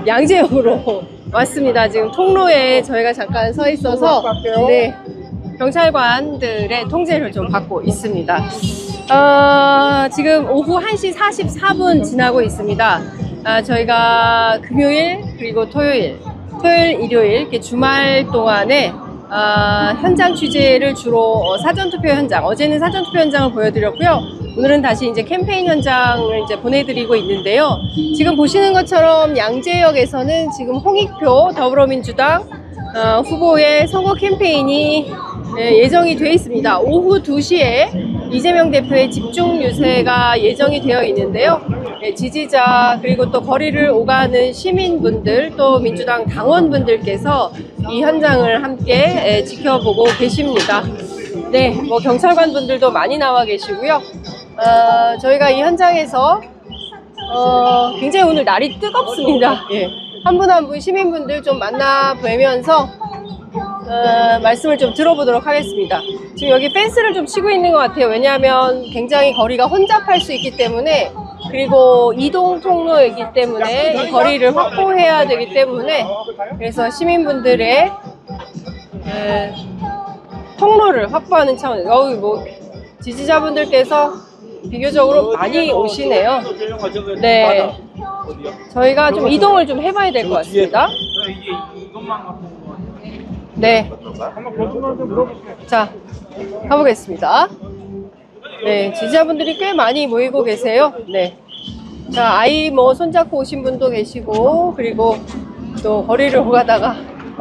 양재역으로 왔습니다. 지금 통로에 저희가 잠깐 서 있어서 네, 경찰관들의 통제를 좀 받고 있습니다. 지금 오후 1시 44분 지나고 있습니다. 저희가 금요일 그리고 토요일, 일요일 이렇게 주말 동안에 현장 취재를 주로 사전투표 현장, 어제는 사전투표 현장을 보여드렸고요. 오늘은 다시 이제 캠페인 현장을 이제 보내드리고 있는데요. 지금 보시는 것처럼 양재역에서는 지금 홍익표 더불어민주당 후보의 선거 캠페인이 예정이 되어 있습니다. 오후 2시에 이재명 대표의 집중 유세가 예정이 되어 있는데요. 지지자 그리고 또 거리를 오가는 시민분들 또 민주당 당원분들께서 이 현장을 함께 지켜보고 계십니다. 네, 뭐 경찰관분들도 많이 나와 계시고요. 저희가 이 현장에서 굉장히 오늘 날이 뜨겁습니다. 예. 한 분 한 분 시민분들 좀 만나 뵈면서 말씀을 좀 들어보도록 하겠습니다. 지금 여기 펜스를 좀 치고 있는 것 같아요. 왜냐하면 굉장히 거리가 혼잡할 수 있기 때문에, 그리고 이동 통로이기 때문에 이 거리를 확보해야 되기 때문에, 그래서 시민분들의 통로를 확보하는 차원에서 뭐 지지자분들께서 비교적으로 많이 오시네요. 네, 저희가 좀 이동을 좀 해봐야 될 것 같습니다. 네, 자 가보겠습니다. 네, 지지자분들이 꽤 많이 모이고 계세요. 네, 자 아이 뭐 손잡고 오신 분도 계시고, 그리고 또 거리를 오가다가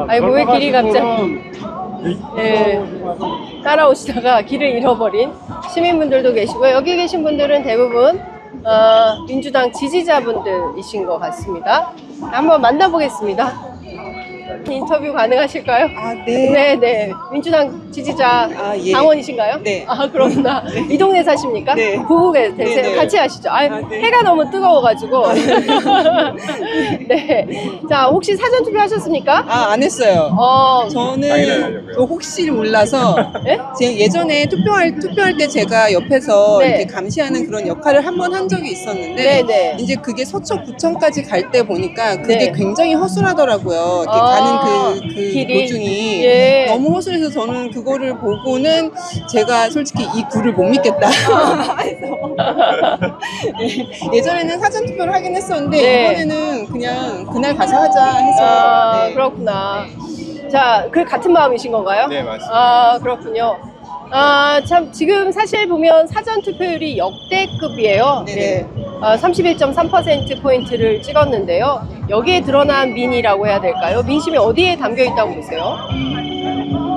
아이고 왜 길이 갑자기 따라오시다가 길을 잃어버린 시민분들도 계시고, 여기 계신 분들은 대부분 민주당 지지자분들이신 것 같습니다. 한번 만나보겠습니다. 인터뷰 가능하실까요? 네. 네. 민주당 지지자 예. 당원이신가요? 네. 그렇구나. 네. 이 동네 사십니까? 네. 부부 되세요? 네. 같이 하시죠. 네. 해가 너무 뜨거워가지고. 네. 자, 혹시 사전투표 하셨습니까? 안 했어요. 저는 혹시 몰라서 네? 제가 예전에 투표할 때 제가 옆에서 네. 이렇게 감시하는 그런 역할을 한 번 한 적이 있었는데, 네, 네. 이제 그게 서초구청까지 갈 때 보니까 그게 네. 굉장히 허술하더라고요. 이렇게 가는 그 길이? 도중이 예. 너무 허술해서 저는 그거를 보고는 제가 솔직히 이 굴을 못 믿겠다. 예전에는 사전투표를 하긴 했었는데, 네. 이번에는 그냥 그날 가서 하자 해서. 네. 그렇구나. 자, 그 같은 마음이신 건가요? 네, 맞습니다. 그렇군요. 참 지금 사실 보면 사전투표율이 역대급이에요. 네네. 네. 31.3%포인트를 찍었는데요. 여기에 드러난 민이라고 해야 될까요? 민심이 어디에 담겨 있다고 보세요?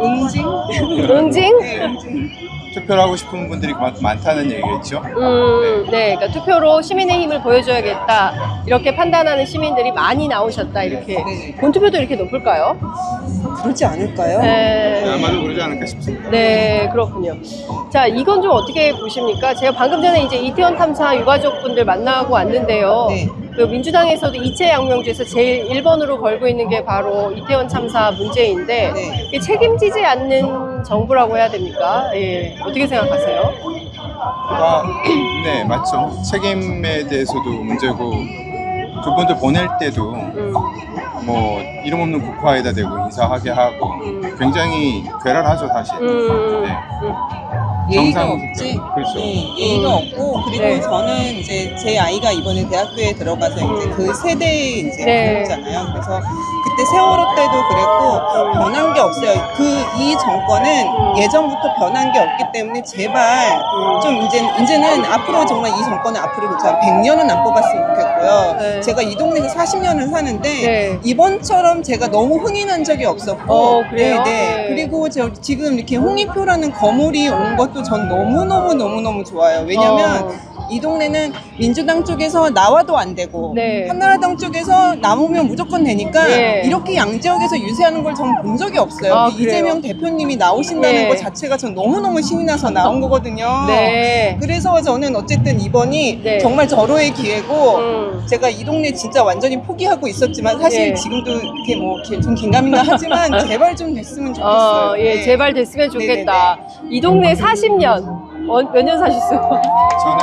응징? 응징? 네, 응징. 투표를 하고 싶은 분들이 그만큼 많다는 얘기겠죠? 네, 그러니까 투표로 시민의 힘을 보여줘야겠다, 이렇게 판단하는 시민들이 많이 나오셨다, 이렇게. 네. 본투표도 이렇게 높을까요? 그렇지 않을까요? 네. 아마도 그러지 않을까 싶습니다. 네, 그렇군요. 자, 이건 좀 어떻게 보십니까? 제가 방금 전에 이제 이태원 탐사 유가족분들 만나고 왔는데요. 네. 그 민주당에서도 이채 양명주에서 제일 1번으로 걸고 있는 게 바로 이태원 참사 문제인데, 네. 이게 책임지지 않는 정부라고 해야 됩니까? 예, 어떻게 생각하세요? 네, 맞죠. 책임에 대해서도 문제고, 그분들 보낼 때도 뭐 이름 없는 국화에다 대고 인사하게 하고 굉장히 괴랄하죠, 사실. 네. 예의가 정상 없지. 그렇죠. 네, 예의가 없고, 그리고 네. 저는 이제 제 아이가 이번에 대학교에 들어가서 이제 그 세대에 이제 네. 들어오잖아요. 그래서 그때 세월호 때도 그랬고 변한 게 없어요. 이 정권은 예전부터 변한 게 없기 때문에 제발 좀 이제는 앞으로 정말 이 정권은 앞으로 100년은 안 뽑았으면 좋겠고요. 네. 제가 이 동네에서 40년을 사는데 네. 이번처럼 제가 너무 흥이 난 적이 없었고, 그래요? 네. 네. 그리고 지금 이렇게 홍익표라는 거물이 온 것도 전 너무너무 좋아요. 왜냐면 이 동네는 민주당 쪽에서 나와도 안 되고, 네. 한나라당 쪽에서 남으면 무조건 되니까, 네. 이렇게 양지역에서 유세하는 걸 전 본 적이 없어요. 아, 이재명 대표님이 나오신다는 네. 것 자체가 전 너무너무 신이 나서 나온 거거든요. 네. 그래서 저는 어쨌든 이번이 네. 정말 절호의 기회고, 제가 이 동네 진짜 완전히 포기하고 있었지만 사실 네. 지금도 이렇게 뭐 좀 긴가민가 하지만 제발 좀 됐으면 좋겠어요. 예, 네. 제발 됐으면 좋겠다. 이 동네 40년. 몇 년 사셨어요? 저는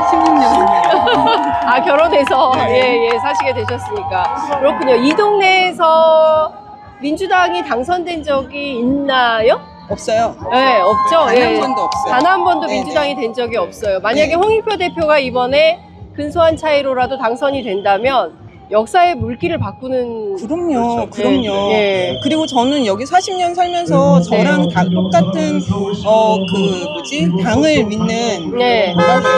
16년. 아, 결혼해서 네. 예, 사시게 되셨으니까. 그렇군요. 이 동네에서 민주당이 당선된 적이 있나요? 없어요. 네, 없죠. 단 한 번도 없어요. 단 한 번도 네, 민주당이 된 적이 없어요. 만약에 네. 홍익표 대표가 이번에 근소한 차이로라도 당선이 된다면 역사의 물길을 바꾸는. 그럼요, 그렇죠. 그럼요. 예. 그리고 저는 여기 40년 살면서 저랑 다 똑같은 당을 믿는 네.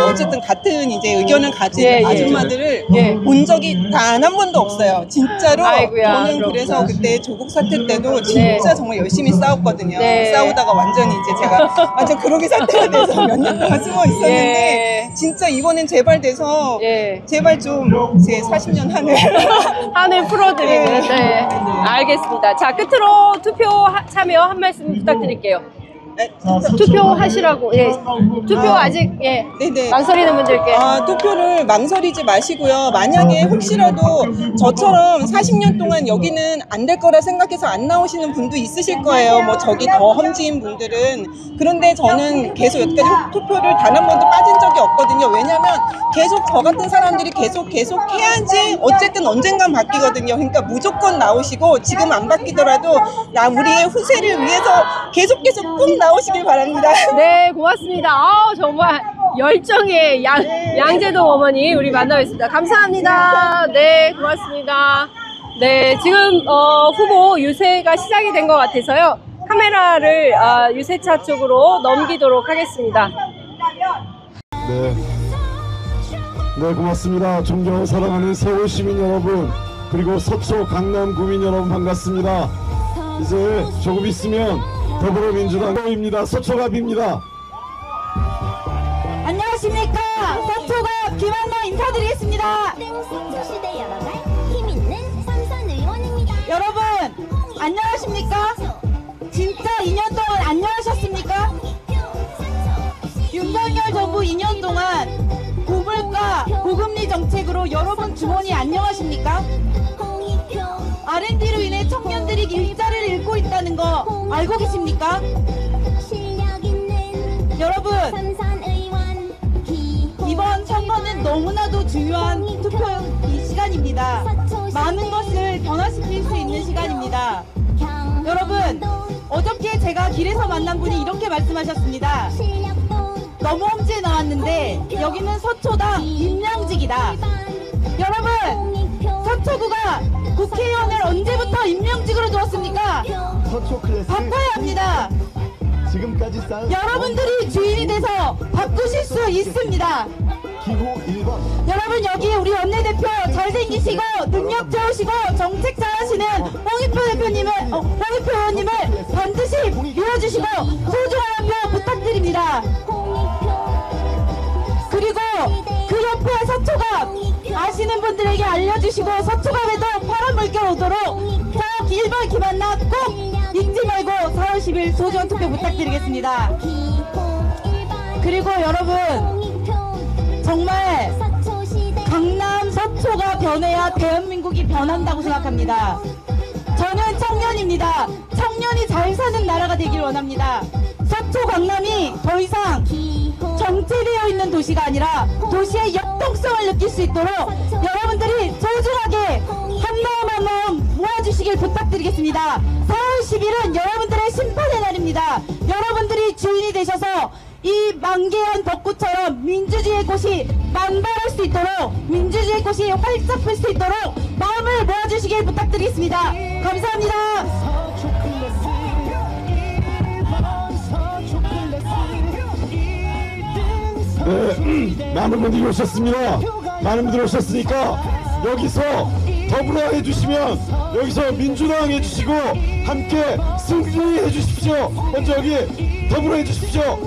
어쨌든 같은 이제 의견을 가진 예, 예. 아줌마들을 예. 본 적이 단 한 번도 없어요. 진짜로. 아이고야, 저는 그렇구나. 그래서 그때 조국 사태 때도 진짜 정말 열심히 싸웠거든요. 네. 싸우다가 완전히 이제 제가 완전 그러기 상태가 돼서 몇 년 동안 숨어 있었는데 예. 진짜 이번엔 제발 돼서 예. 제발 좀 제 40년 한을 한을 풀어드리는. 네. 알겠습니다. 자, 끝으로 투표 참여 한 말씀 부탁드릴게요. 투표하시라고. 예. 투표 아직 예. 네네. 망설이는 분들께. 투표를 망설이지 마시고요. 만약에 혹시라도 저처럼 40년 동안 여기는 안 될 거라 생각해서 안 나오시는 분도 있으실 거예요. 뭐 저기 더 험지인 분들은. 그런데 저는 계속 여태까지 투표를 단 한 번도 빠진 적이 없거든요. 왜냐면 계속 저 같은 사람들이 계속 해야지 어쨌든 언젠간 바뀌거든요. 그러니까 무조건 나오시고 지금 안 바뀌더라도 우리의 후세를 위해서 계속 꼭 나오시길 바랍니다. 네, 고맙습니다. 정말 열정의 양재동 어머니 우리 만나뵙습니다. 감사합니다. 네, 고맙습니다. 네, 지금 후보 유세가 시작이 된 것 같아서요. 카메라를 유세차 쪽으로 넘기도록 하겠습니다. 네, 고맙습니다. 존경하고 사랑하는 서울 시민 여러분, 그리고 서초 강남 구민 여러분 반갑습니다. 이제 조금 있으면 더불어민주당입니다. 서초갑입니다. 안녕하십니까. 서초갑 김한나 인사드리겠습니다. 서초시대 열어갈 힘있는 삼선 의원입니다. 여러분 안녕하십니까. 진짜 2년 동안 안녕하셨습니까? 윤석열 정부 2년 동안 고물가 고금리 정책으로 여러분 주머니 안녕하십니까? R&D로 인해 청년들이 일자리를 잃고 있다는 거 알고 계십니까? 여러분 이번 선거는 너무나도 중요한 투표 시간입니다. 많은 것을 변화시킬 수 있는 시간입니다. 여러분 어저께 제가 길에서 만난 분이 이렇게 말씀하셨습니다. 너무 험지에 나왔는데 여기는 서초당 임명직이다. 여러분 서초구가 국회의원을 언제부터 임명직으로 두었습니까? 서초 클래스 바꿔야 합니다. 지금까지 쌓은 여러분들이 주인이 돼서 바꾸실 수 있습니다. 기호 1번 여러분 여기 우리 원내대표 잘생기시고 능력 좋으시고 정책 잘하시는 홍익표 대표님을 홍익표 의원님을 반드시 밀어주시고 소중한 한 표 부탁드립니다. 그리고 그 옆에 서초갑 아시는 분들에게 알려주시고 서초갑에도 파란 물결 오도록 자 1번 김한나 꼭 잊지 말고 4월 10일 소중한 투표 부탁드리겠습니다. 그리고 여러분 정말 강남 서초가 변해야 대한민국이 변한다고 생각합니다. 저는 청년입니다. 청년이 잘 사는 나라가 되길 원합니다. 서초 강남이 더 이상 정체되어 있는 도시가 아니라 도시의 역동성을 느낄 수 있도록 여러분들이 소중하게 한 마음 한 마음 모아주시길 부탁드리겠습니다. 4월 10일은 여러분들의 심판의 날입니다. 여러분들이 주인이 되셔서 이 만개한 벚꽃처럼 민주주의의 꽃이 만발할 수 있도록 민주주의의 꽃이 활짝 필 수 있도록 마음을 모아주시길 부탁드리겠습니다. 감사합니다. 네, 많은 분들이 오셨습니다. 많은 분들이 오셨으니까 여기서 더불어 해주시면 여기서 민주당 해주시고 함께 승리해 주십시오. 먼저 여기 더불어 해주십시오.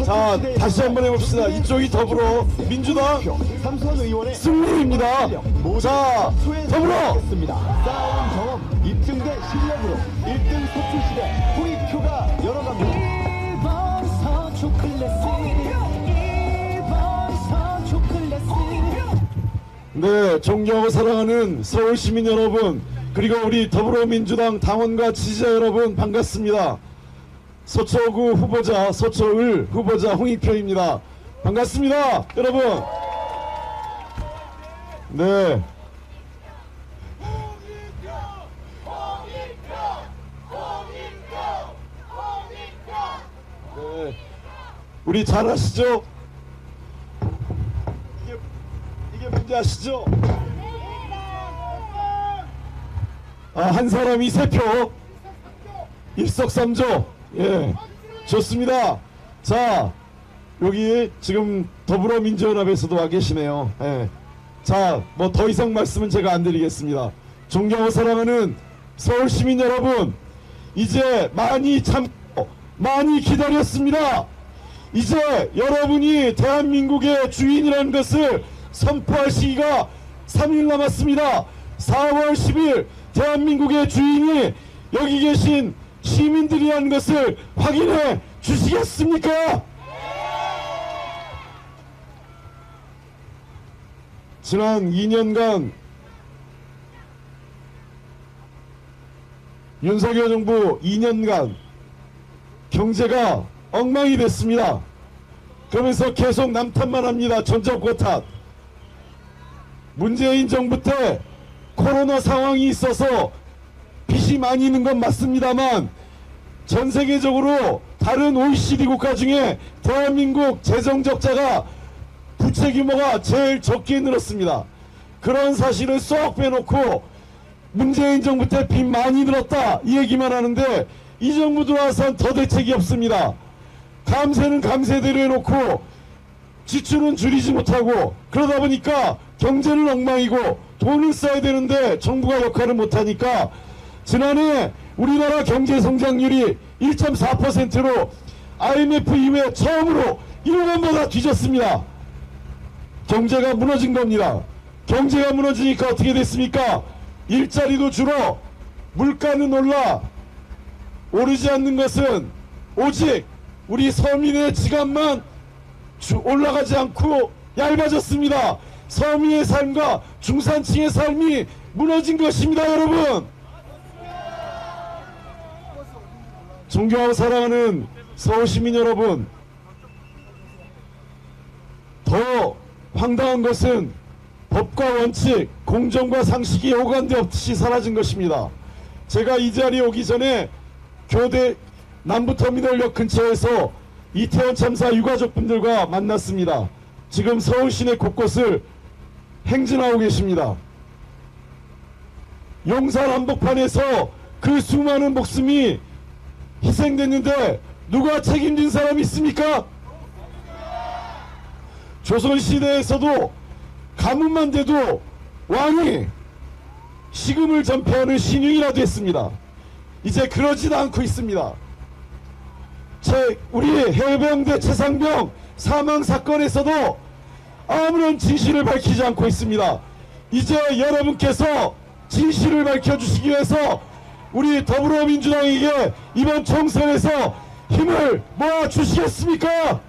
자, 다시 한번 해봅시다. 이쪽이 더불어 민주당 승리입니다. 자, 더불어 쌓아온 경험, 입증된 실력으로 1등 서초시대 홍익표가 열어갑니다. 1번 서초 클래스 1번 서초 클래스. 네, 존경하고 사랑하는 서울 시민 여러분, 그리고 우리 더불어민주당 당원과 지지자 여러분 반갑습니다. 서초구 후보자, 서초을 후보자 홍익표입니다. 반갑습니다, 여러분. 네. 네. 우리 잘 아시죠? 이게 뭔지 아시죠? 한 사람이 3표, 일석삼조. 예, 좋습니다. 자, 여기 지금 더불어민주연합에서도 와 계시네요. 예. 자, 뭐 더 이상 말씀은 제가 안 드리겠습니다. 존경하고 사랑하는 서울시민 여러분, 이제 많이 참고 많이 기다렸습니다. 이제 여러분이 대한민국의 주인이라는 것을 선포할 시기가 3일 남았습니다. 4월 10일 대한민국의 주인이 여기 계신 시민들이라는 것을 확인해 주시겠습니까? 지난 2년간 윤석열 정부 2년간 경제가 엉망이 됐습니다. 그러면서 계속 남탓만 합니다. 전정권 탓. 문재인 정부 때 코로나 상황이 있어서 빚이 많이 있는 건 맞습니다만 전 세계적으로 다른 OECD 국가 중에 대한민국 재정 적자가 부채 규모가 제일 적게 늘었습니다. 그런 사실을 쏙 빼놓고 문재인 정부 때 빚 많이 늘었다 이 얘기만 하는데 이 정부 들어와선 더 대책이 없습니다. 감세는 감세대로 해놓고 지출은 줄이지 못하고 그러다 보니까 경제는 엉망이고 돈을 써야 되는데 정부가 역할을 못하니까 지난해 우리나라 경제 성장률이 1.4%로 IMF 이후에 처음으로 1년보다 뒤졌습니다. 경제가 무너진 겁니다. 경제가 무너지니까 어떻게 됐습니까? 일자리도 줄어 물가는 올라 오르지 않는 것은 오직 우리 서민의 지갑만 올라가지 않고 얇아졌습니다. 서민의 삶과 중산층의 삶이 무너진 것입니다. 여러분, 존경하고 사랑하는 서울시민 여러분, 더 황당한 것은 법과 원칙, 공정과 상식이 오간데 없이 사라진 것입니다. 제가 이 자리에 오기 전에 교대 남부터미널역 근처에서 이태원 참사 유가족분들과 만났습니다. 지금 서울 시내 곳곳을 행진하고 계십니다. 용산 한복판에서 그 수많은 목숨이 희생됐는데 누가 책임진 사람이 있습니까? 조선시대에서도 가문만 돼도 왕이 시금을 전폐하는 신용이라도 했습니다. 이제 그러지도 않고 있습니다. 우리 해병대 최상병 사망사건에서도 아무런 진실을 밝히지 않고 있습니다. 이제 여러분께서 진실을 밝혀주시기 위해서 우리 더불어민주당에게 이번 총선에서 힘을 모아주시겠습니까?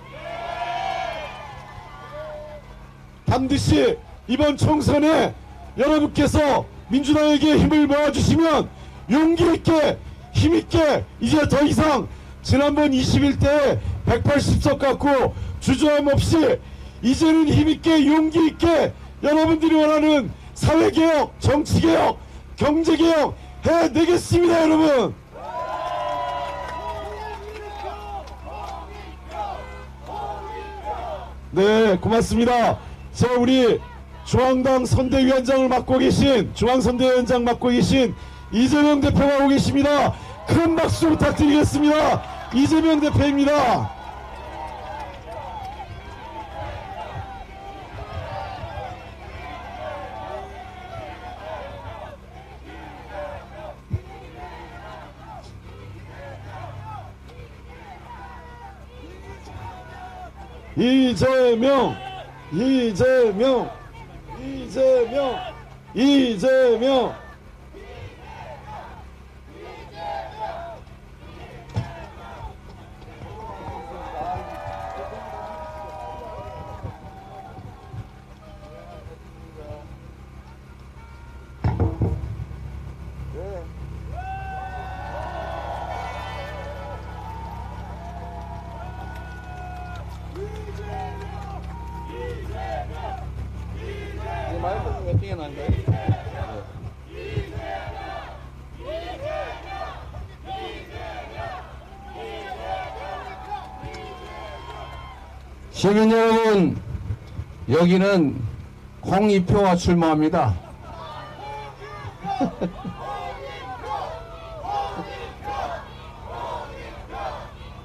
반드시 이번 총선에 여러분께서 민주당에게 힘을 모아주시면 용기있게 힘있게 이제 더 이상 지난번 21대 180석 갖고 주저함 없이 이제는 힘있게 용기있게 여러분들이 원하는 사회개혁, 정치개혁, 경제개혁 해내겠습니다. 여러분, 네, 고맙습니다. 자, 우리 중앙당 선대위원장을 맡고 계신 중앙선대위원장 맡고 계신 이재명 대표가 오고 계십니다. 큰 박수 부탁드리겠습니다. 이재명 대표입니다. 이재명, 이재명, 이재명, 이재명. 시민 여러분, 여기는 홍익표가 출마합니다.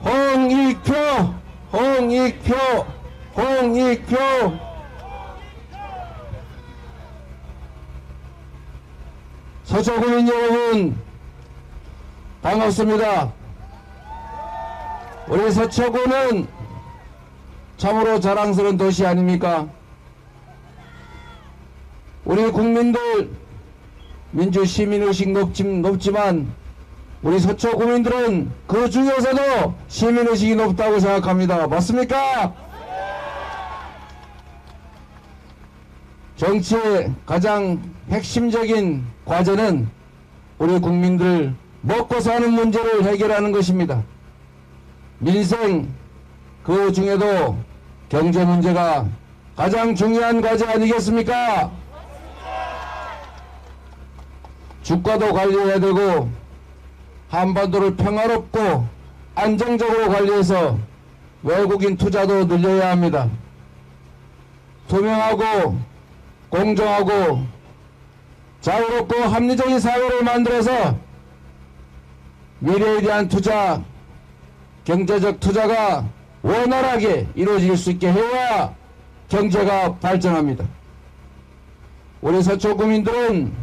홍익표, 홍익표, 홍익표. 서초구민 여러분, 반갑습니다. 우리 서초구는 참으로 자랑스러운 도시 아닙니까? 우리 국민들 민주 시민의식 높지만 우리 서초구민들은 그 중에서도 시민의식이 높다고 생각합니다. 맞습니까? 정치의 가장 핵심적인 과제는 우리 국민들 먹고 사는 문제를 해결하는 것입니다. 민생, 그 중에도 경제 문제가 가장 중요한 과제 아니겠습니까? 주가도 관리해야 되고 한반도를 평화롭고 안정적으로 관리해서 외국인 투자도 늘려야 합니다. 투명하고 공정하고 자유롭고 합리적인 사회를 만들어서 미래에 대한 투자, 경제적 투자가 원활하게 이루어질 수 있게 해야 경제가 발전합니다. 우리 서초구민들은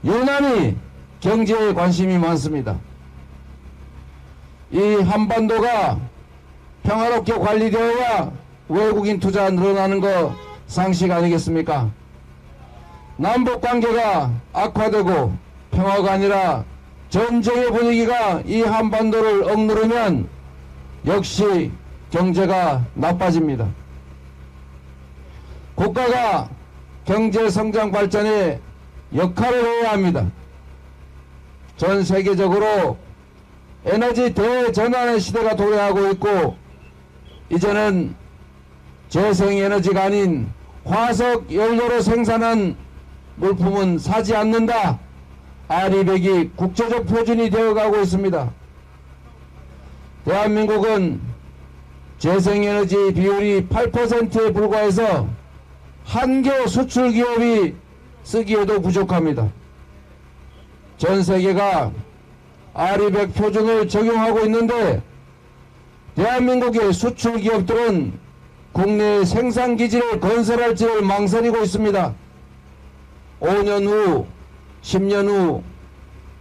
유난히 경제에 관심이 많습니다. 이 한반도가 평화롭게 관리되어야 외국인 투자 늘어나는 거 상식 아니겠습니까? 남북관계가 악화되고 평화가 아니라 전쟁의 분위기가 이 한반도를 억누르면 역시 경제가 나빠집니다. 국가가 경제 성장 발전에 역할을 해야 합니다. 전 세계적으로 에너지 대전환의 시대가 도래하고 있고 이제는 재생에너지가 아닌 화석 연료로 생산한 물품은 사지 않는다. R200이 국제적 표준이 되어가고 있습니다. 대한민국은 재생에너지 비율이 8%에 불과해서 한 개 수출 기업이 쓰기에도 부족합니다. 전 세계가 R200 표준을 적용하고 있는데 대한민국의 수출 기업들은 국내 생산 기지를 건설할지를 망설이고 있습니다. 5년 후, 10년 후,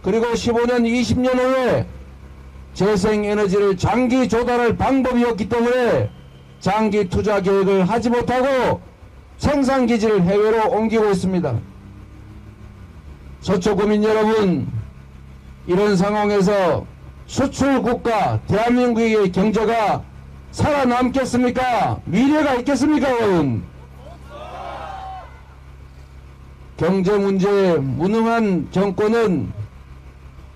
그리고 15년, 20년 후에 재생에너지를 장기 조달할 방법이 없기 때문에 장기 투자 계획을 하지 못하고 생산기지를 해외로 옮기고 있습니다. 서초구민 여러분, 이런 상황에서 수출국가 대한민국의 경제가 살아남겠습니까? 미래가 있겠습니까, 여러분? 경제 문제에 무능한 정권은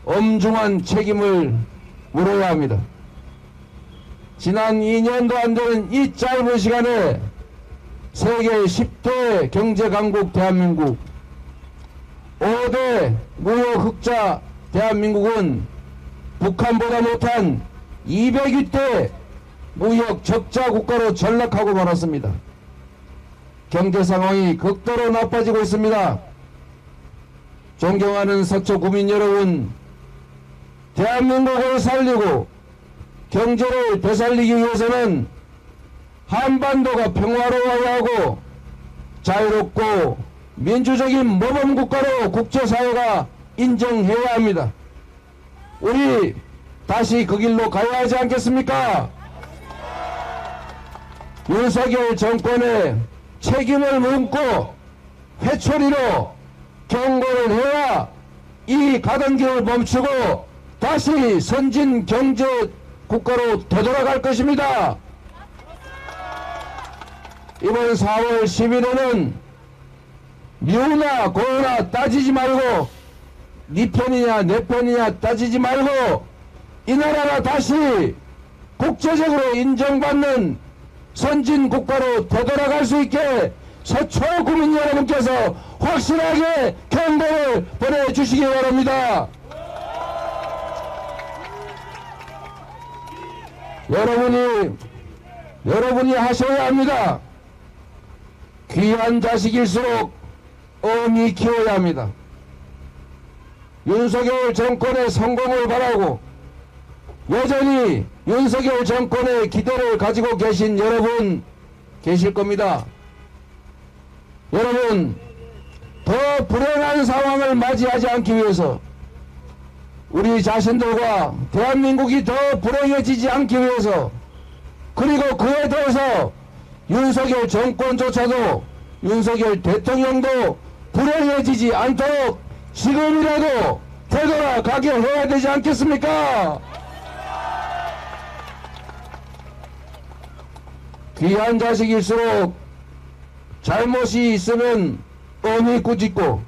엄중한 책임을 물어야 합니다. 지난 2년도 안 되는 이 짧은 시간에 세계 10대 경제 강국 대한민국, 5대 무역 흑자 대한민국은 북한보다 못한 202대 무역 적자 국가로 전락하고 말았습니다. 경제 상황이 극도로 나빠지고 있습니다. 존경하는 서초구민 여러분, 대한민국을 살리고 경제를 되살리기 위해서는 한반도가 평화로워야 하고 자유롭고 민주적인 모범국가로 국제사회가 인정해야 합니다. 우리 다시 그 길로 가야 하지 않겠습니까? 윤석열 정권의 책임을 묻고 회초리로 경고를 해야 이 가던 길을 멈추고 다시 선진 경제 국가로 되돌아갈 것입니다. 이번 4월 10일에는 미우나 고우나 따지지 말고 네 편이냐 내 편이냐 따지지 말고 이 나라가 다시 국제적으로 인정받는 선진 국가로 되돌아갈 수 있게 서초구민 여러분께서 확실하게 경고를 보내주시기 바랍니다. 여러분이 하셔야 합니다. 귀한 자식일수록 엄히 키워야 합니다. 윤석열 정권의 성공을 바라고 여전히 윤석열 정권의 기대를 가지고 계신 여러분 계실 겁니다. 여러분, 더 불행한 상황을 맞이하지 않기 위해서 우리 자신들과 대한민국이 더 불행해지지 않기 위해서, 그리고 그에 대해서 윤석열 정권조차도 윤석열 대통령도 불행해지지 않도록 지금이라도 되돌아가게 해야 되지 않겠습니까? 귀한 자식일수록 잘못이 있으면 엄히 꾸짖고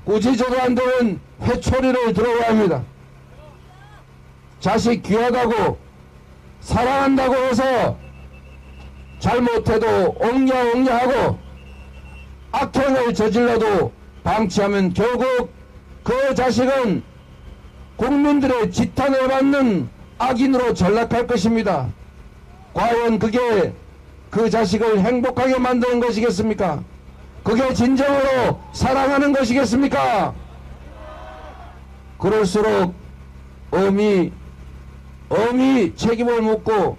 꾸짖어도 안 되는 회초리를 들어야 합니다. 자식 귀하다고 사랑한다고 해서 잘못해도 옹냐옹냐하고 악행을 저질러도 방치하면 결국 그 자식은 국민들의 지탄을 받는 악인으로 전락할 것입니다. 과연 그게 그 자식을 행복하게 만드는 것이겠습니까? 그게 진정으로 사랑하는 것이겠습니까? 그럴수록 엄히 책임을 묻고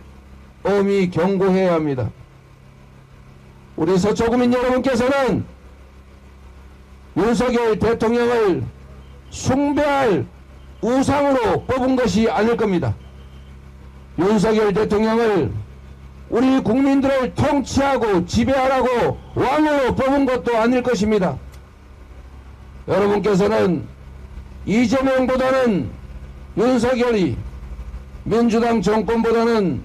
엄히 경고해야 합니다. 우리 서초구민 여러분께서는 윤석열 대통령을 숭배할 우상으로 뽑은 것이 아닐 겁니다. 윤석열 대통령을 우리 국민들을 통치하고 지배하라고 왕으로 뽑은 것도 아닐 것입니다. 여러분께서는 이재명보다는 윤석열이, 민주당 정권보다는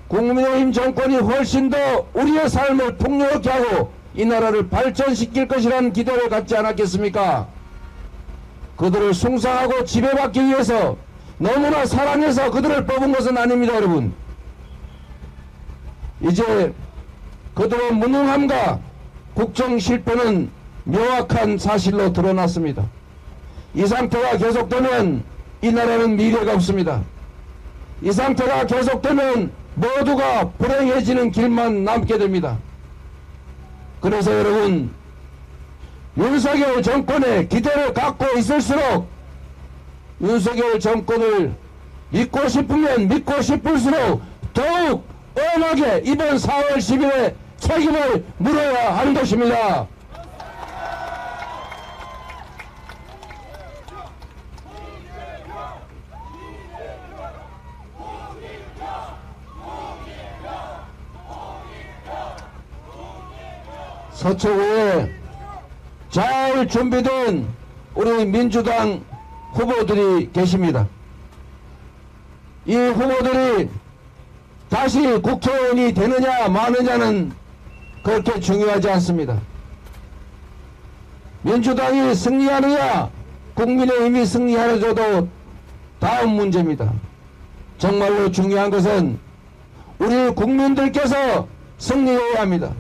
국민의힘 정권이 훨씬 더 우리의 삶을 풍요롭게 하고 이 나라를 발전시킬 것이라는 기대를 갖지 않았겠습니까? 그들을 숭상하고 지배받기 위해서 너무나 사랑해서 그들을 뽑은 것은 아닙니다, 여러분. 이제 그들의 무능함과 국정 실패는 명확한 사실로 드러났습니다. 이 상태가 계속되면 이 나라는 미래가 없습니다. 이 상태가 계속되면 모두가 불행해지는 길만 남게 됩니다. 그래서 여러분, 윤석열 정권에 기대를 갖고 있을수록 윤석열 정권을 믿고 싶으면 믿고 싶을수록 더욱 엄하게 이번 4월 10일에 책임을 물어야 하는 것입니다. 서초구에 잘 준비된 우리 민주당 후보들이 계십니다. 이 후보들이 다시 국회의원이 되느냐 마느냐는 그렇게 중요하지 않습니다. 민주당이 승리하느냐 국민의힘이 승리하느냐도 다음 문제입니다. 정말로 중요한 것은 우리 국민들께서 승리해야 합니다.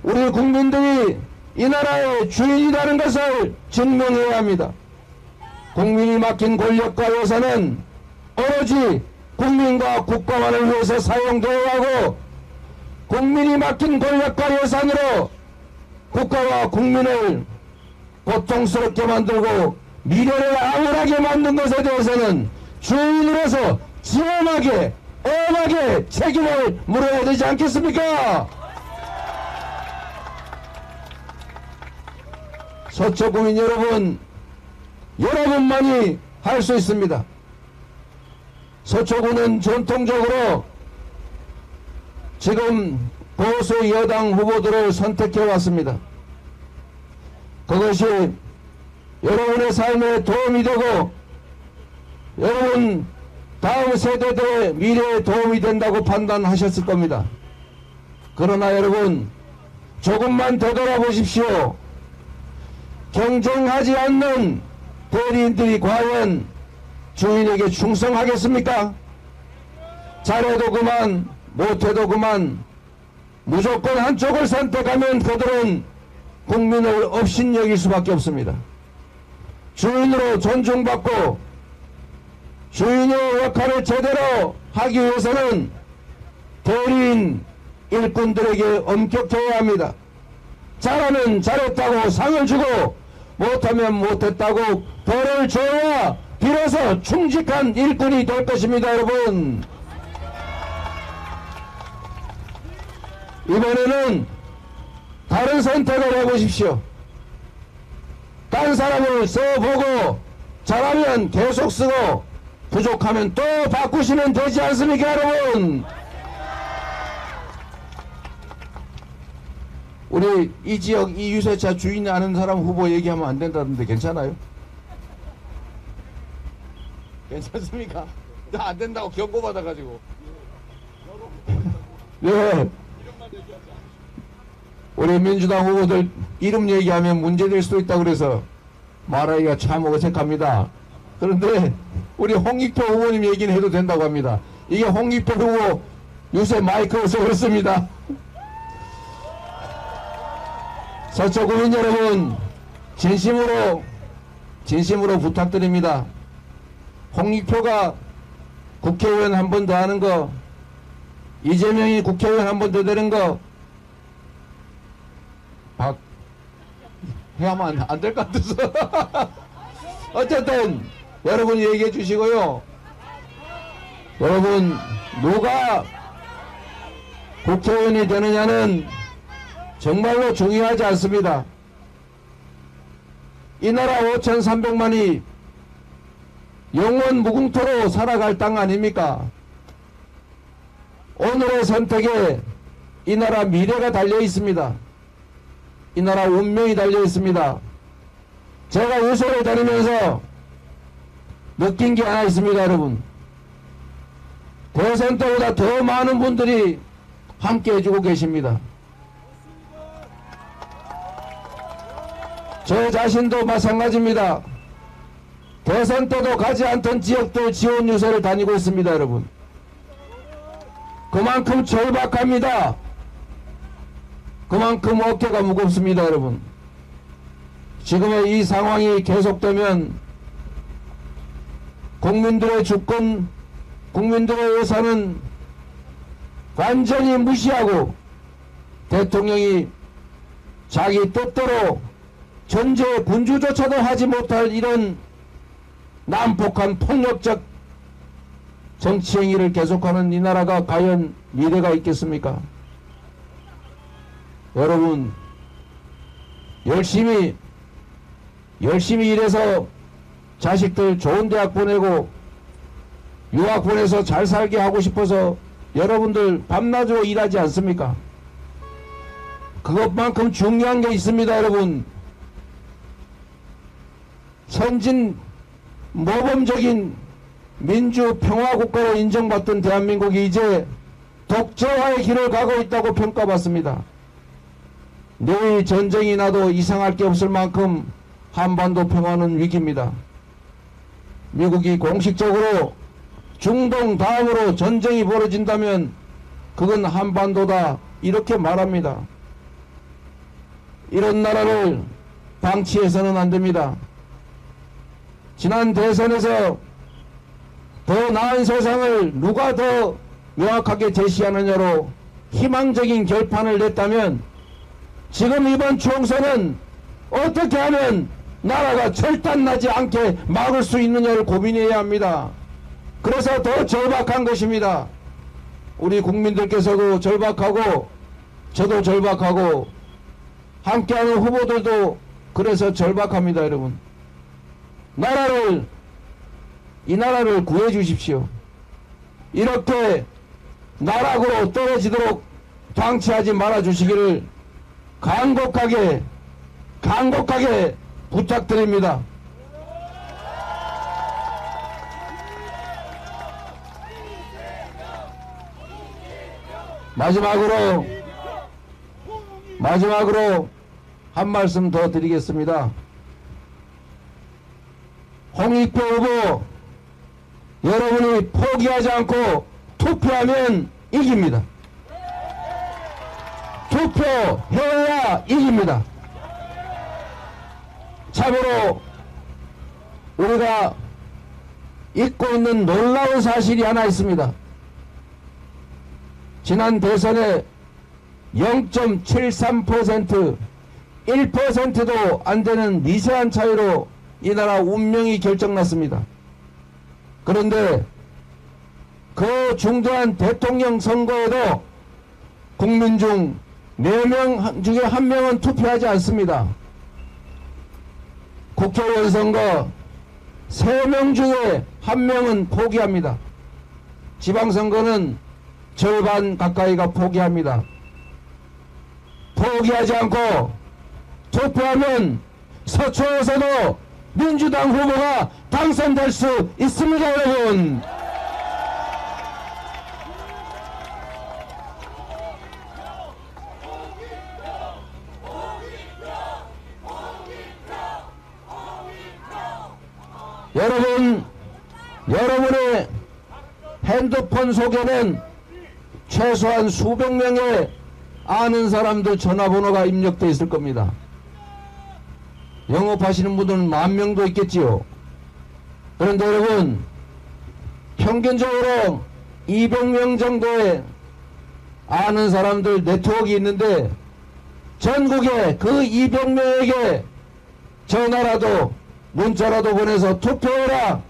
우리 국민들이 이 나라의 주인이라는 것을 증명해야 합니다. 국민이 맡긴 권력과 예산은 오로지 국민과 국가만을 위해서 사용되어야 하고, 국민이 맡긴 권력과 예산으로 국가와 국민을 고통스럽게 만들고 미래를 암울하게 만든 것에 대해서는 주인으로서 지엄하게 엄하게 책임을 물어야 되지 않겠습니까? 서초구민 여러분, 여러분만이 할 수 있습니다. 서초구는 전통적으로 지금 보수 여당 후보들을 선택해 왔습니다. 그것이 여러분의 삶에 도움이 되고 여러분 다음 세대들의 미래에 도움이 된다고 판단하셨을 겁니다. 그러나 여러분, 조금만 되돌아보십시오. 경쟁하지 않는 대리인들이 과연 주인에게 충성하겠습니까? 잘해도 그만, 못해도 그만, 무조건 한쪽을 선택하면 그들은 국민을 업신여길 수밖에 없습니다. 주인으로 존중받고 주인의 역할을 제대로 하기 위해서는 대리인 일꾼들에게 엄격해야 합니다. 잘하면 잘했다고 상을 주고 못하면 못했다고 벌을 줘야 비로소 충직한 일꾼이 될 것입니다. 여러분, 이번에는 다른 선택을 해보십시오. 딴 사람을 써보고 잘하면 계속 쓰고 부족하면 또 바꾸시면 되지 않습니까, 여러분? 우리 이 지역 이 유세차 주인 아는 사람 후보 얘기하면 안 된다던데 괜찮아요? 괜찮습니까? 나 안 된다고 경고받아가지고. 네. 우리 민주당 후보들 이름 얘기하면 문제될 수도 있다고 그래서 말하기가 참 어색합니다. 그런데 우리 홍익표 후보님 얘기는 해도 된다고 합니다. 이게 홍익표 후보 요새 마이크에서 그렇습니다. 서초구민 여러분, 진심으로 부탁드립니다. 홍익표가 국회의원 한 번 더 하는 거, 이재명이 국회의원 한 번 더 되는 거 해야만 안 될 것 같아서 어쨌든 여러분 얘기해 주시고요. 여러분, 누가 국회의원이 되느냐는 정말로 중요하지 않습니다. 이 나라 5,300만이 영원 무궁토로 살아갈 땅 아닙니까? 오늘의 선택에 이 나라 미래가 달려 있습니다. 이 나라 운명이 달려 있습니다. 제가 유세를 다니면서 느낀 게 하나 있습니다, 여러분. 대선 때보다 더 많은 분들이 함께 해주고 계십니다. 저 자신도 마찬가지입니다. 대선 때도 가지 않던 지역들 지원 유세를 다니고 있습니다, 여러분. 그만큼 절박합니다. 그만큼 어깨가 무겁습니다, 여러분. 지금의 이 상황이 계속되면 국민들의 주권, 국민들의 예산은 완전히 무시하고 대통령이 자기 뜻대로 전제 군주조차도 하지 못할 이런 난폭한 폭력적 정치 행위를 계속하는 이 나라가 과연 미래가 있겠습니까? 여러분, 열심히 일해서 자식들 좋은 대학 보내고 유학 보내서 잘 살게 하고 싶어서 여러분들 밤낮으로 일하지 않습니까? 그것만큼 중요한 게 있습니다, 여러분. 선진 모범적인 민주평화국가로 인정받던 대한민국이 이제 독재화의 길을 가고 있다고 평가받습니다. 내일 전쟁이 나도 이상할 게 없을 만큼 한반도 평화는 위기입니다. 미국이 공식적으로 중동 다음으로 전쟁이 벌어진다면 그건 한반도다 이렇게 말합니다. 이런 나라를 방치해서는 안 됩니다. 지난 대선에서 더 나은 세상을 누가 더 명확하게 제시하느냐로 희망적인 결판을 냈다면 지금 이번 총선은 어떻게 하면 나라가 절단나지 않게 막을 수 있느냐를 고민해야 합니다. 그래서 더 절박한 것입니다. 우리 국민들께서도 절박하고 저도 절박하고 함께하는 후보들도 그래서 절박합니다, 여러분. 이 나라를 구해 주십시오. 이렇게 나락으로 떨어지도록 방치하지 말아 주시기를 간곡하게 부탁드립니다. 마지막으로 한 말씀 더 드리겠습니다. 홍익표 후보, 여러분이 포기하지 않고 투표하면 이깁니다. 투표해야 이깁니다. 참으로 우리가 잊고 있는 놀라운 사실이 하나 있습니다. 지난 대선에 0.73%, 1%도 안 되는 미세한 차이로 이 나라 운명이 결정났습니다. 그런데 그 중대한 대통령 선거에도 국민 중 4명 중에 1명은 투표하지 않습니다. 국회의원 선거 3명 중에 1명은 포기합니다. 지방선거는 절반 가까이가 포기합니다. 포기하지 않고 투표하면 서초에서도 민주당 후보가 당선될 수 있습니다, 여러분. 여러분의 핸드폰 속에는 최소한 수백 명의 아는 사람들 전화번호가 입력되어 있을 겁니다. 영업하시는 분들은 10,000명도 있겠지요. 그런데 여러분, 평균적으로 200명 정도의 아는 사람들 네트워크가 있는데 전국에 그 200명에게 전화라도 문자라도 보내서 투표해라,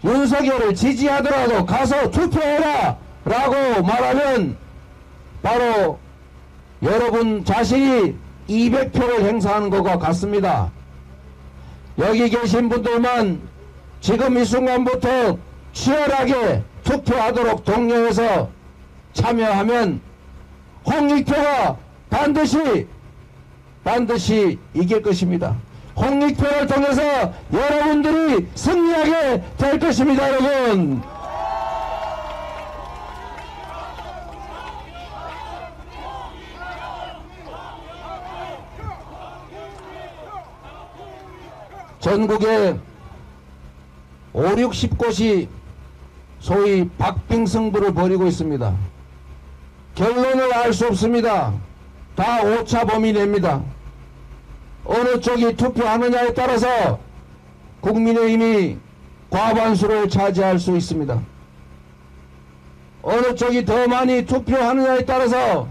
윤석열을 지지하더라도 가서 투표해라 라고 말하면 바로 여러분 자신이 200표를 행사하는 것과 같습니다. 여기 계신 분들만 지금 이 순간부터 치열하게 투표하도록 독려해서 참여하면 홍익표가 반드시 이길 것입니다. 홍익표를 통해서 여러분들이 승리하게 될 것입니다, 여러분. 전국에 5, 60곳이 소위 박빙승부를 벌이고 있습니다. 결론을 알 수 없습니다. 다 오차 범위 내입니다. 어느 쪽이 투표하느냐에 따라서 국민의힘이 과반수를 차지할 수 있습니다. 어느 쪽이 더 많이 투표하느냐에 따라서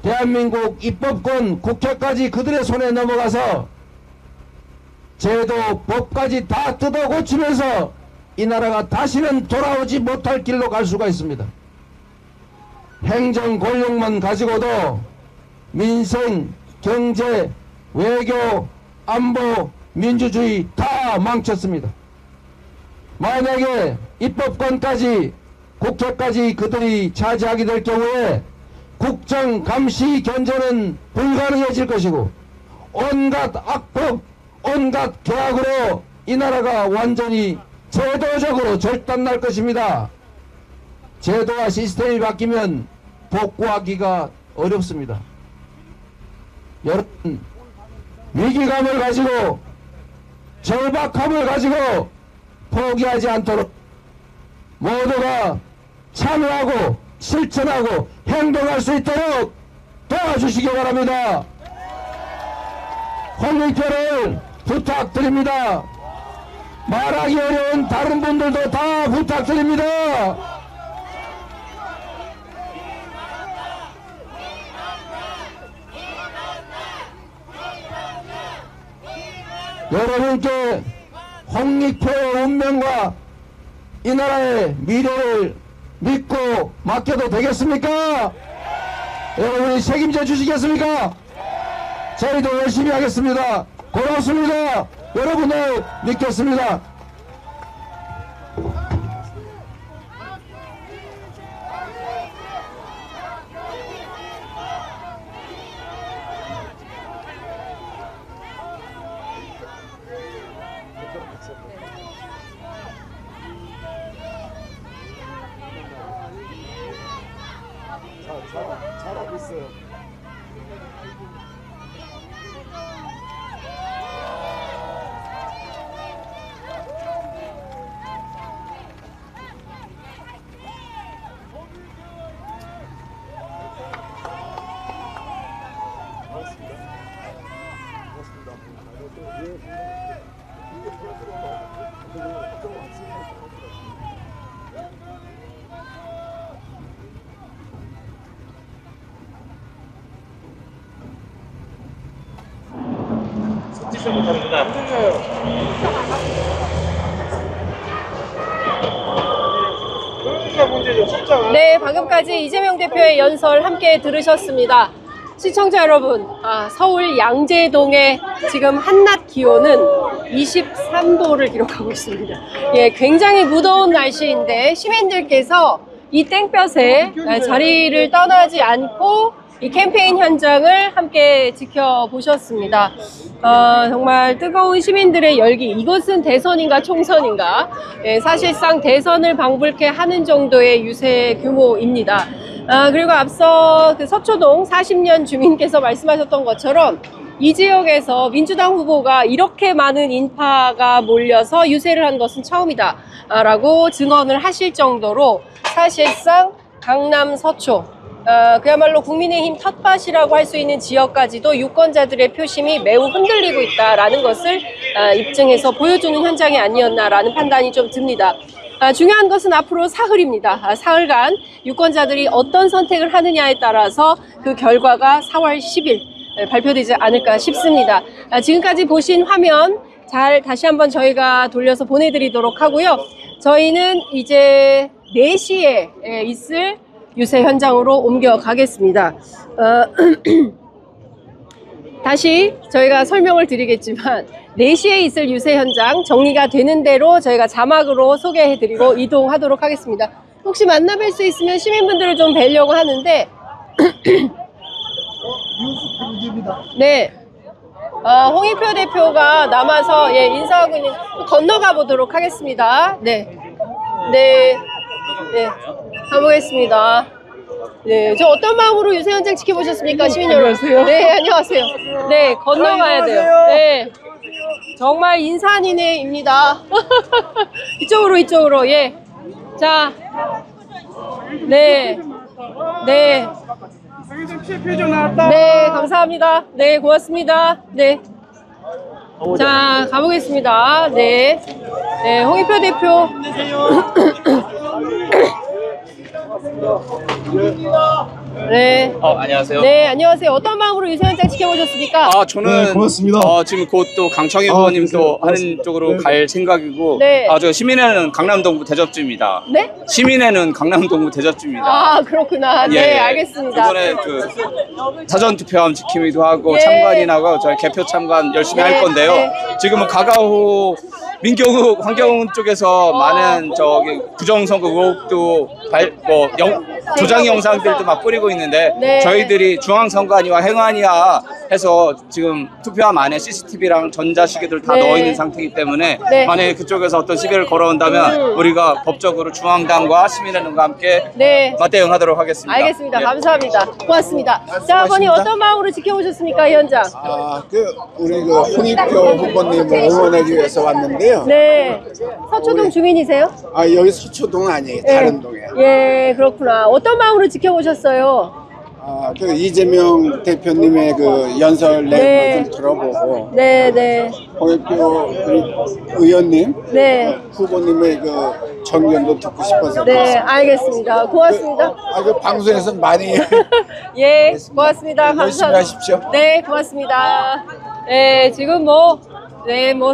대한민국 입법권 국회까지 그들의 손에 넘어가서 제도 법까지 다 뜯어 고치면서 이 나라가 다시는 돌아오지 못할 길로 갈 수가 있습니다. 행정 권력만 가지고도 민생, 경제, 외교, 안보, 민주주의 다 망쳤습니다. 만약에 입법권까지 국회까지 그들이 차지하게 될 경우에 국정 감시 견제는 불가능해질 것이고 온갖 악법, 온갖 계약으로 이 나라가 완전히 제도적으로 절단날 것입니다. 제도와 시스템이 바뀌면 복구하기가 어렵습니다. 여러분, 위기감을 가지고 절박함을 가지고 포기하지 않도록 모두가 참여하고 실천하고 행동할 수 있도록 도와주시기 바랍니다. 홍익표를 부탁드립니다. 말하기 어려운 다른 분들도 다 부탁드립니다. 여러분께 홍익표의 운명과 이 나라의 미래를 믿고 맡겨도 되겠습니까? 여러분이 책임져 주시겠습니까? 저희도 열심히 하겠습니다. 고맙습니다. 여러분을 믿겠습니다. 잘하고 있어요. 네, 방금까지 이재명 대표의 연설 함께 들으셨습니다. 시청자 여러분, 서울 양재동의 지금 한낮 기온은 23도를 기록하고 있습니다. 예, 굉장히 무더운 날씨인데 시민들께서 이 땡볕에 자리를 떠나지 않고 이 캠페인 현장을 함께 지켜보셨습니다. 정말 뜨거운 시민들의 열기, 이것은 대선인가 총선인가? 예, 사실상 대선을 방불케 하는 정도의 유세 규모입니다. 그리고 앞서 그 서초동 40년 주민께서 말씀하셨던 것처럼 이 지역에서 민주당 후보가 이렇게 많은 인파가 몰려서 유세를 한 것은 처음이다 라고 증언을 하실 정도로 사실상 강남 서초, 그야말로 국민의힘 텃밭이라고 할 수 있는 지역까지도 유권자들의 표심이 매우 흔들리고 있다라는 것을 입증해서 보여주는 현장이 아니었나라는 판단이 좀 듭니다. 중요한 것은 앞으로 사흘입니다. 사흘간 유권자들이 어떤 선택을 하느냐에 따라서 그 결과가 4월 10일 발표되지 않을까 싶습니다. 지금까지 보신 화면 잘 다시 한번 저희가 돌려서 보내드리도록 하고요. 저희는 이제 4시에 있을 유세 현장으로 옮겨가겠습니다. 다시 저희가 설명을 드리겠지만 4시에 있을 유세 현장 정리가 되는 대로 저희가 자막으로 소개해드리고 이동하도록 하겠습니다. 혹시 만나뵐 수 있으면 시민분들을 좀 뵈려고 하는데 네, 홍익표 대표가 남아서 인사하고 있는, 건너가 보도록 하겠습니다. 네, 가보겠습니다. 네, 저 어떤 마음으로 유세 현장 지켜보셨습니까, 시민 여러분? 안녕하세요. 네, 안녕하세요. 네, 건너가야 돼요. 네, 정말 인산인해입니다. 이쪽으로, 예. 자, 네, 감사합니다. 네, 고맙습니다. 네. 자, 가보겠습니다. 네, 홍익표 대표. 네. 안녕하세요. 네, 안녕하세요. 어떤 마음으로 유세 현장 지켜보셨습니까? 저는 네, 고맙습니다. 지금 곧 또 강청희 후보님 또 하는 쪽으로 갈 생각이고, 네. 저 시민회는 강남동구 대접지입니다. 네? 시민회는 강남동구 대접지입니다. 그렇구나. 예, 네, 예. 알겠습니다. 이번에 그 사전 투표함 지킴이도 하고 예. 참관인하고 저희 개표 참관 열심히 네, 할 건데요. 네. 지금은 가가호 민경우 황경훈 쪽에서 많은 저기 부정선거 의혹도 조작 영상들도 막 뿌리고 있는데, 네. 저희들이 중앙선관위와 행안위와 해서 지금 투표함 안에 CCTV랑 전자시계들 다 네. 넣어 있는 상태이기 때문에 네. 만약에 그쪽에서 어떤 시비를 걸어온다면 우리가 법적으로 중앙당과 시민의원과 함께 네. 맞대응하도록 하겠습니다. 알겠습니다. 예. 감사합니다. 고맙습니다. 자, 아버님 어떤 마음으로 지켜보셨습니까, 이 현장? 우리 홍익표 후보님을 응원하기 위해서 왔는데요. 네. 서초동 주민이세요? 여기 서초동 아니에요. 네. 다른 동에. 예, 그렇구나. 어떤 마음으로 지켜보셨어요? 이재명 대표님의 그 연설 네. 내용을 좀 들어보고, 네. 홍익표 의원님, 네. 후보님의 그 정견도 듣고 싶어서. 네, 알겠습니다. 고맙습니다. 그 방송에서 많이 예, 고맙습니다. 열심히 감사합니다. 하십시오. 네, 고맙습니다. 네, 지금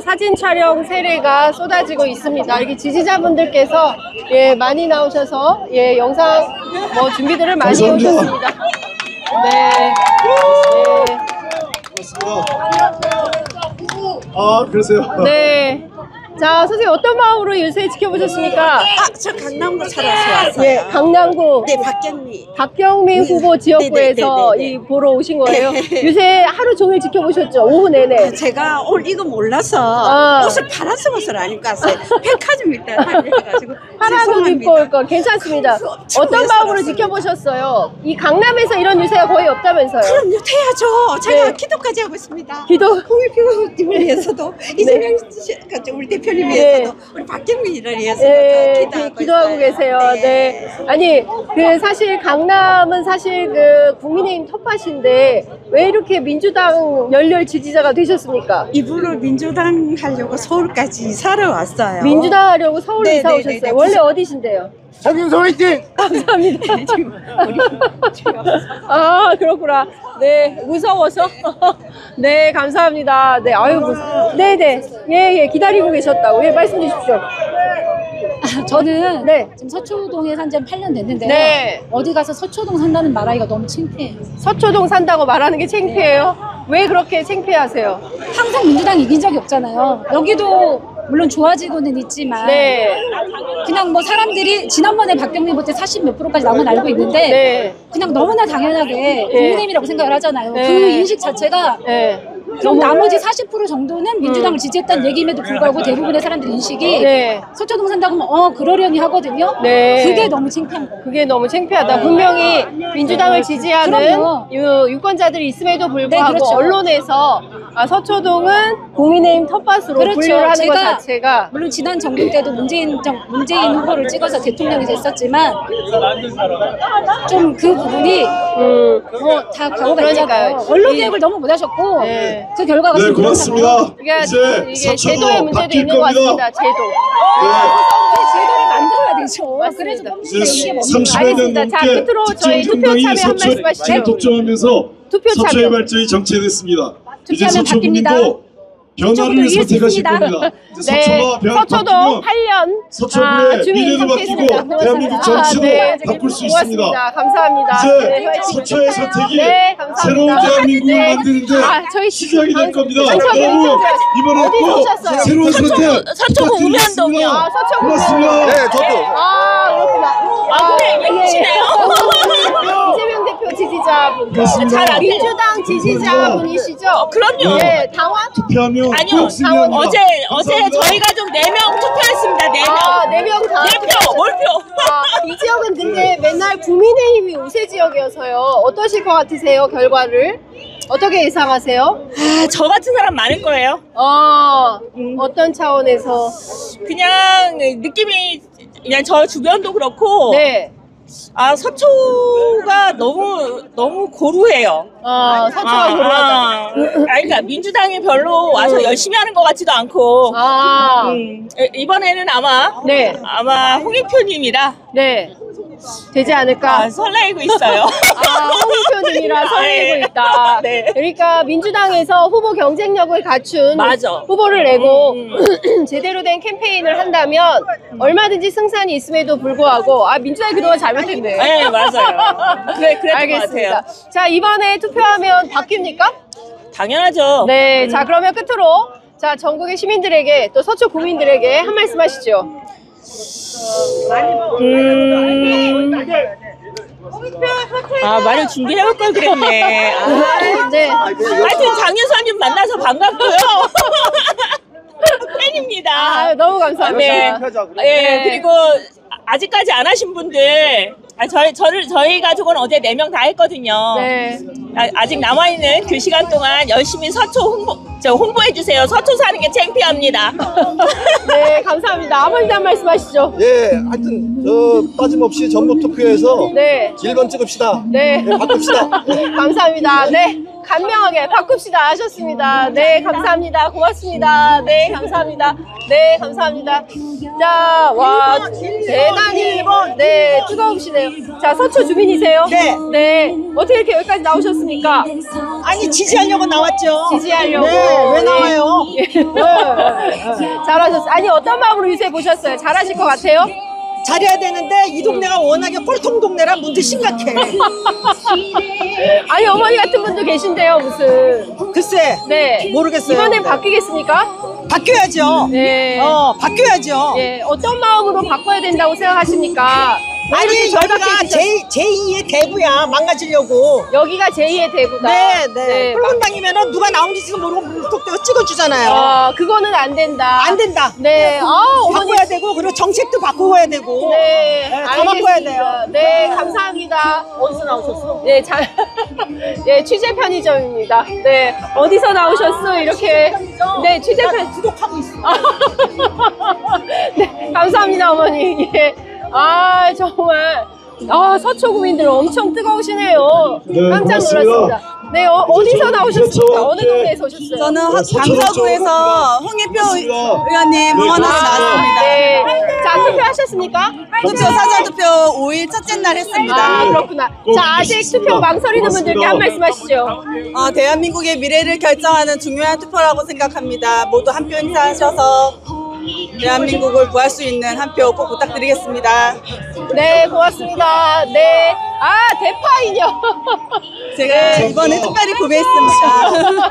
사진 촬영 세례가 쏟아지고 있습니다. 이렇게 지지자분들께서 많이 나오셔서 영상 준비들을 많이 감사합니다. 해오셨습니다. 네. 그러세요? 네. 자, 선생님 어떤 마음으로 유세 지켜보셨습니까? 저 강남구 살아서 왔어요. 네, 강남구. 네, 박경미. 박경민 후보 지역구에서 네. 이 보러 오신 거예요. 유세 하루 종일 지켜보셨죠? 오후 내내. 제가 오늘 이거 몰라서 옷을 파란색 옷을 안 입고 왔어요. 백화점 있다 해가지고 파란 옷 입고 올 거 괜찮습니다. 어떤 마음으로 지켜보셨어요? 이 강남에서 이런 유세가 거의 없다면서요? 그럼요, 돼야죠. 제가 네. 기도까지 하고 있습니다. 기도. 홍익표님을 위해서도 이재명 우리 대표님 위해서도 우리 박경민이를 위해서도 기도하고 기도하고 있어요. 계세요. 네. 아니, 사실 강남은 사실 국민의힘 텃밭인데 왜 이렇게 민주당 열렬 지지자가 되셨습니까? 이불로 민주당 하려고 서울까지 이사를 왔어요. 민주당 하려고 서울로 네, 이사 네, 오셨어요. 네, 네. 원래 어디신데요? 정윤서 화이팅! 감사합니다. 아, 그렇구나. 네, 무서워서. 네, 감사합니다. 네, 아유, 네네. 예, 기다리고 계셨다고. 예, 말씀 주십시오. 저는 네. 지금 서초동에 산 지 한 8년 됐는데요. 네. 어디 가서 서초동 산다는 말하기가 너무 창피해요. 서초동 산다고 말하는 게 창피해요? 왜 그렇게 창피하세요? 항상 민주당 이긴 적이 없잖아요. 여기도 물론 좋아지고는 있지만 네. 그냥 뭐 사람들이 지난번에 박경림 볼 때 40 몇 프로까지 나온 건 알고 있는데 네. 그냥 너무나 당연하게 국민의힘이라고 생각을 하잖아요. 네. 그 인식 자체가 네. 그럼 나머지 40% 정도는 민주당을 지지했다는 얘기임에도 불구하고 대부분의 사람들 인식이 네. 서초동 산다고 하면 그러려니 하거든요. 네. 그게 너무 창피한 거예요. 그게 너무 창피하다. 분명히 민주당을 지지하는 그럼요. 유권자들이 있음에도 불구하고 네, 그렇죠. 언론에서 국민의힘 텃밭으로 그렇죠. 분류를 하는 것 제가 자체가 물론 지난 정부 때도 문재인 후보를 찍어서 대통령이 됐었지만 좀 그 부분이 다 과거가 그러니까요. 있잖아요. 언론 개혁을 너무 못하셨고 네. 그 결과가 네, 지금 고맙습니다. 그러니까 이제 이게 제도의 문제도 바뀔 있는 것 겁니다. 같습니다. 제도. 제도를 만들어야 되죠. 그래서 맞습니다. 이제 이게 뭡니까? 30여 알겠습니다. 년 자, 넘게 끝으로 저희 투표 집정정당이 참여 한 말씀 하시죠. 서초를 독점하면서 투표 참여. 서초의 발전이 정체됐습니다. 이제 투표하면 서초 국민도 변화를 이쪽으로 이길 수 선택하실 있습니다. 겁니다. 이제 네, 서초가 서초동 바뀌면 8년 서초구의 주민 미래도 선택했습니다. 바뀌고 대한민국 정치도 네. 바꿀 수 고맙습니다. 있습니다. 감사합니다. 이제 네, 화이팅. 서초의 선택이 네, 감사합니다. 새로운 대한민국을 네. 만드는데 저희 시작이 될 겁니다. 인터뷰, 너무 인터뷰. 이번에 어디서 꼭 오셨어요? 새로운 선택 서초구 부탁드리겠습니다. 서초구 고맙습니다. 네, 그렇구나. 이재명 대표 지지자분. 그렇습니다. 민주당 지지자분이시죠? 그럼요. 네, 당원? 투표하면 아니요, 꼭 승리합니다. 어제 저희가 좀 4명 투표했습니다. 4명. 4명 다. 4표, 몰표. 이 지역은 근데 맨날 국민의힘이 우세 지역이어서요. 어떠실 것 같으세요, 결과를? 어떻게 예상하세요? 저 같은 사람 많을 거예요. 어떤 차원에서? 그냥 느낌이 그냥 저 주변도 그렇고. 네. 서초가 너무 고루해요. 서초가 고루하다. 그러니까 민주당이 별로 와서 열심히 하는 것 같지도 않고. 이번에는 아마 홍익표님이라. 네. 되지 않을까? 설레이고 있어요. 홍익표님이라 설레이고 있다. 네. 그러니까 민주당에서 후보 경쟁력을 갖춘 후보를 내고 제대로 된 캠페인을 한다면 얼마든지 승산이 있음에도 불구하고 민주당이 그동안 잘못했네. 네, 맞아요. 그랬던 알겠습니다. 것 같아요. 자, 이번에 투표하면 바뀝니까? 당연하죠. 네, 자 그러면 끝으로 전국의 시민들에게 또 서초 구민들에게 한 말씀 하시죠. 말을 준비해올 걸 그랬네. 네. 하여튼 장윤선님 만나서 반갑고요. 팬입니다. 너무 감사합니다. 네. 그리고 아직까지 안 하신 분들, 저희 가족은 어제 4명 다 했거든요. 네. 아직 남아있는 그 시간 동안 열심히 서초 홍보해주세요. 서초 사는 게 창피합니다. 네, 감사합니다. 아버님도 한 말씀 하시죠. 예, 하여튼 빠짐없이 전부 투표해서 1번 찍읍시다. 네. 바꿉시다. 감사합니다. 네. 간명하게 바꿉시다 하셨습니다. 네, 감사합니다. 고맙습니다. 네, 감사합니다. 네, 감사합니다. 자, 와, 대단히, 뜨거우시네요. 자, 서초 주민이세요? 네. 네. 어떻게 이렇게 여기까지 나오셨습니까? 아니, 지지하려고 나왔죠. 지지하려고. 네, 왜 나와요? 잘하셨어요. 아니, 어떤 마음으로 유세 보셨어요? 잘하실 것 같아요? 잘해야 되는데 이 동네가 워낙에 꼴통 동네라 문제 심각해. 아니, 어머니 같은 분도 계신데요, 무슨. 글쎄, 네. 모르겠어요. 이번엔 바뀌겠습니까? 바뀌어야죠. 네. 바뀌어야죠. 네. 어떤 마음으로 바꿔야 된다고 생각하십니까? 아니, 여기가 제2의 대구야, 망가지려고. 여기가 제2의 대구다. 네. 꿀문당이면은 누가 나온지도 모르고 물속대고 찍어주잖아요. 그거는 안 된다. 안 된다. 네. 어머니. 바꿔야 되고, 그리고 정책도 바꿔야 되고. 네. 다 바꿔야 돼요. 네, 감사합니다. 어디서 나오셨어? 네, 네, 취재 편의점입니다. 네, 어디서 나오셨어? 이렇게. 네, 취재 구독하고 있어. 네, 감사합니다, 어머니. 예. 정말. 서초 구민들 엄청 뜨거우시네요. 네, 깜짝 고맙습니다. 놀랐습니다. 네, 어디서 나오셨습니까? 어느 동네에서 오셨어요? 저는 강서구에서 홍익표 의원님 응원하러 나왔습니다. 네. 자, 투표하셨습니까? 투표, 사전투표 5일 첫째 날 했습니다. 아, 그렇구나. 자, 아직 투표 망설이는 분들께 한 말씀 하시죠. 대한민국의 미래를 결정하는 중요한 투표라고 생각합니다. 모두 한 표 행사하셔서 대한민국을 구할 수 있는 한 표 꼭 부탁드리겠습니다. 네, 고맙습니다. 네. 아, 대파인요. 제가 이번에 특별히 구매했습니다.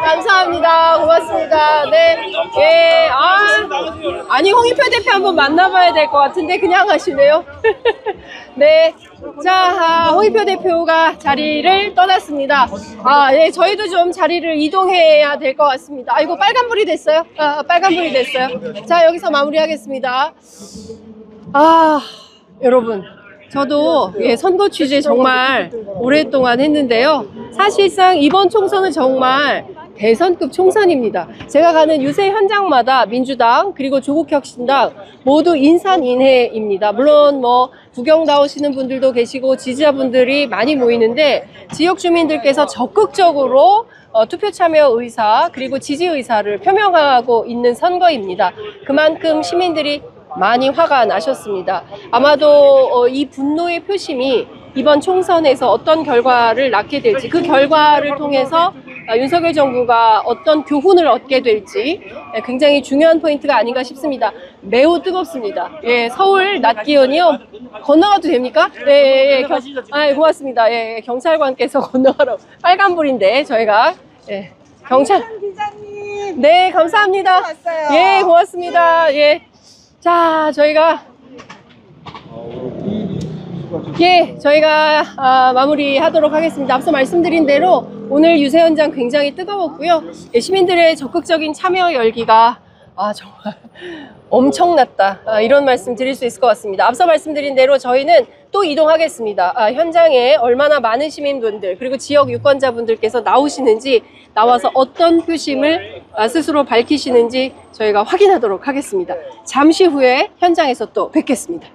감사합니다. 고맙습니다. 네. 예, 아니, 홍익표 대표 한번 만나봐야 될 것 같은데, 그냥 하시네요. 네. 자, 홍익표 대표가 자리를 떠났습니다. 네, 저희도 좀 자리를 이동해야 될 것 같습니다. 아이고, 빨간불이 됐어요. 빨간불이 됐어요. 자, 여기서 마무리하겠습니다. 여러분. 저도 선거 취재 정말 오랫동안 했는데요. 사실상 이번 총선은 정말 대선급 총선입니다. 제가 가는 유세 현장마다 민주당 그리고 조국혁신당 모두 인산인해입니다. 물론 뭐 구경 나오시는 분들도 계시고 지지자분들이 많이 모이는데 지역 주민들께서 적극적으로 투표 참여 의사 그리고 지지 의사를 표명하고 있는 선거입니다. 그만큼 시민들이 많이 화가 나셨습니다. 아마도 이 분노의 표심이 이번 총선에서 어떤 결과를 낳게 될지, 그 결과를 통해서 윤석열 정부가 어떤 교훈을 얻게 될지 굉장히 중요한 포인트가 아닌가 싶습니다. 매우 뜨겁습니다. 예, 서울 낮 기온이요. 건너가도 됩니까? 네, 고맙습니다. 예, 경찰관께서 건너가라고. 빨간불인데 저희가 경찰. 네, 감사합니다. 예, 고맙습니다. 예. 자, 저희가 마무리하도록 하겠습니다. 앞서 말씀드린 대로 오늘 유세 현장 굉장히 뜨거웠고요. 시민들의 적극적인 참여 열기가 정말 엄청났다. 이런 말씀 드릴 수 있을 것 같습니다. 앞서 말씀드린 대로 저희는 또 이동하겠습니다. 현장에 얼마나 많은 시민분들 그리고 지역 유권자분들께서 나오시는지, 나와서 어떤 표심을 스스로 밝히시는지 저희가 확인하도록 하겠습니다. 잠시 후에 현장에서 또 뵙겠습니다.